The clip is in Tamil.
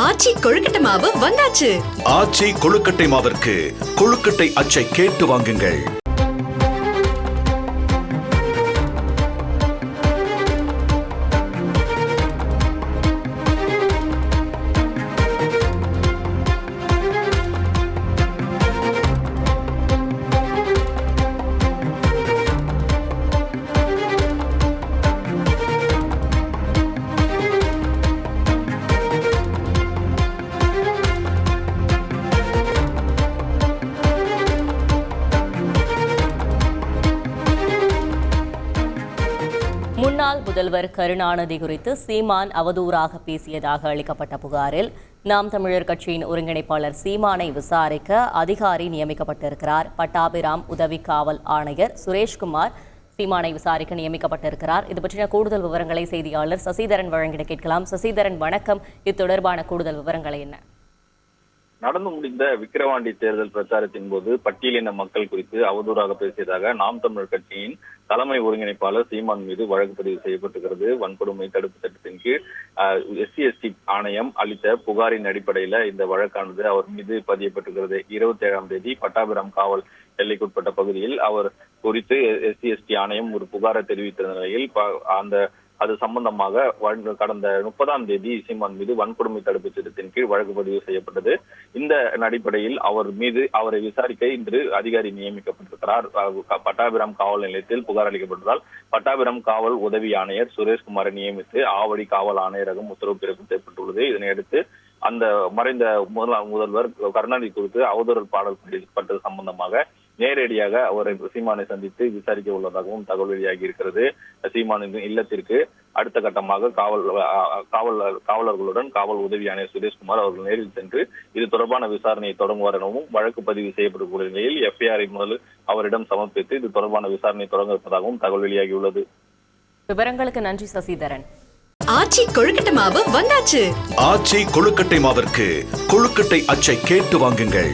ஆச்சி கொழுக்கட்டை மாவு வந்தாச்சு. ஆச்சி கொழுக்கட்டை மாவிற்கு கொழுக்கட்டை அச்சை கேட்டு வாங்குங்கள். முன்னாள் முதல்வர் கருணாநிதி குறித்து சீமான் அவதூறாக பேசியதாக அளிக்கப்பட்ட புகாரில் நாம் தமிழர் கட்சியின் ஒருங்கிணைப்பாளர் சீமானை விசாரிக்க அதிகாரி நியமிக்கப்பட்டிருக்கிறார். பட்டாபிராம் உதவி காவல் ஆணையர் சுரேஷ்குமார் சீமானை விசாரிக்க நியமிக்கப்பட்டிருக்கிறார். இது பற்றின கூடுதல் விவரங்களை செய்தியாளர் சசிதரன் வழங்கிட கேட்கலாம். சசிதரன் வணக்கம். இது தொடர்பான கூடுதல் விவரங்கள் என்ன? நடந்து முடிந்த விக்கிரவாண்டி தேர்தல் பிரச்சாரத்தின் போது பட்டியலின மக்கள் குறித்து அவதூறாக பேசியதாக நாம் தமிழர் கட்சியின் தலைமை ஒருங்கிணைப்பாளர் சீமான் மீது வழக்கு பதிவு செய்யப்பட்டிருக்கிறது. வன்கொடுமை தடுப்பு சட்டத்தின் கீழ் SC/ST ஆணையம் அளித்த புகாரின் அடிப்படையில இந்த வழக்கானது அவர் மீது பதியப்பட்டிருக்கிறது. 27ஆம் தேதி பட்டாபிராம் காவல் எல்லைக்குட்பட்ட பகுதியில் அவர் குறித்து SC/ST ஆணையம் ஒரு புகாரை தெரிவித்த நிலையில் அது சம்பந்தமாக கடந்த 30ஆம் தேதி சீமான் மீது வன்கொடுமை தடுப்பு சட்டத்தின் கீழ் வழக்கு பதிவு செய்யப்பட்டது. இந்த அடிப்படையில் அவரை விசாரிக்க இன்று அதிகாரி நியமிக்கப்பட்டிருக்கிறார். பட்டாபிராம் காவல் நிலையத்தில் புகார் அளிக்கப்பட்டதால் பட்டாபிராம் காவல் உதவி ஆணையர் சுரேஷ்குமாரை நியமித்து ஆவடி காவல் ஆணையரகம் உத்தரவு பிறப்பிக்கப்பட்டுள்ளது. இதனையடுத்து அந்த மறைந்த முதல்வர் கருணாநிதி குறித்து அவதூறு பாடல் பட்டது சம்பந்தமாக நேரடியாக அவரை சீமானை சந்தித்து விசாரிக்க உள்ளதாகவும் தகவல் வெளியாகி இருக்கிறது. சீமானின் இல்லத்திற்கு அடுத்த கட்டமாக காவலர்களுடன் காவல் உதவி ஆணையர் சுரேஷ்குமார் அவர்கள் நேரில் சென்று இது தொடர்பான விசாரணையை தொடங்குவார் எனவும் வழக்கு பதிவு செய்யப்படக்கூடிய நிலையில் FIR முதல் அவரிடம் சமர்ப்பித்து இது தொடர்பான விசாரணை தொடங்க இருப்பதாகவும் தகவல் வெளியாகியுள்ளது. விவரங்களுக்கு நன்றி சசிதரன். ஆச்சி கொழுக்கட்டை மாவு வந்தாச்சு. ஆச்சி கொழுக்கட்டை மாவிற்கு கொழுக்கட்டை அச்சை கேட்டு வாங்குங்கள்.